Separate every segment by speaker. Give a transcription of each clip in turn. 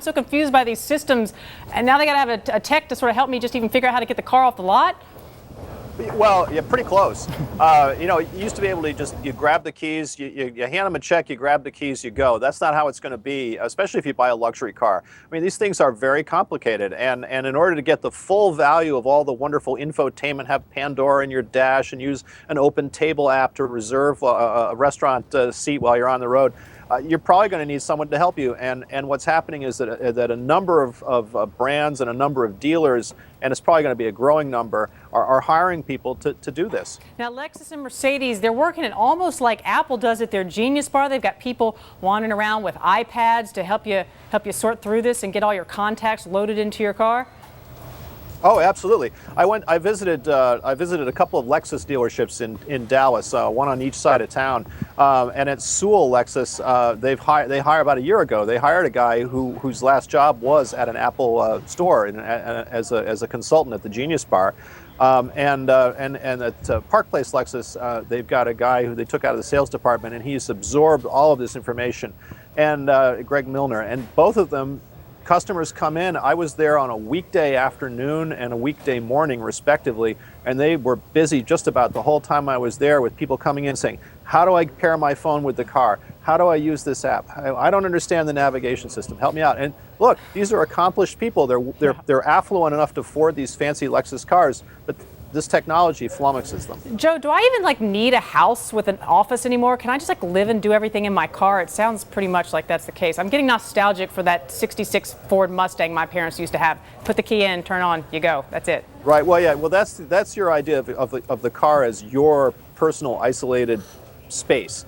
Speaker 1: so confused by these systems, and now they got to have a tech to sort of help me just even figure out how to get the car off the lot.
Speaker 2: Well, yeah, pretty close. You know, you used to be able to just, you grab the keys, you hand them a check, you grab the keys, you go. That's not how it's going to be, especially if you buy a luxury car. I mean, these things are very complicated, and in order to get the full value of all the wonderful infotainment, have Pandora in your dash and use an open table app to reserve a restaurant seat while you're on the road, you're probably going to need someone to help you. And what's happening is that a number of brands and a number of dealers, and it's probably going to be a growing number, are hiring people to do this.
Speaker 1: Now, Lexus and Mercedes, they're working it almost like Apple does at their Genius Bar. They've got people wandering around with iPads to help you sort through this and get all your contacts loaded into your car.
Speaker 2: Oh, absolutely. I visited a couple of Lexus dealerships in Dallas, one on each side of town. And at Sewell Lexus, they hired about a year ago. They hired a guy whose last job was at an Apple store as a consultant at the Genius Bar. And at Park Place Lexus, they've got a guy who they took out of the sales department, and he's absorbed all of this information. And Greg Milner, and both of them. Customers come in. I was there on a weekday afternoon and a weekday morning, respectively, and they were busy just about the whole time I was there with people coming in saying, how do I pair my phone with the car? How do I use this app? I don't understand the navigation system. Help me out. And look, these are accomplished people. They're affluent enough to afford these fancy Lexus cars, but this technology flummoxes them.
Speaker 1: Joe, do I even need a house with an office anymore? Can I just live and do everything in my car? It sounds pretty much like that's the case. I'm getting nostalgic for that '66 Ford Mustang my parents used to have. Put the key in, turn on, you go. That's it.
Speaker 2: Right. Well, yeah. Well, that's your idea of the car as your personal isolated space.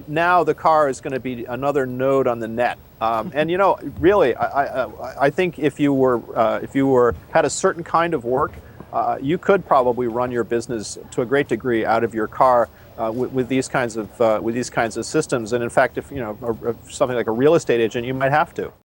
Speaker 2: Now the car is going to be another node on the net. And you know, really, I think if you had a certain kind of work, you could probably run your business to a great degree out of your car with these kinds of systems. And in fact, if something like a real estate agent, you might have to.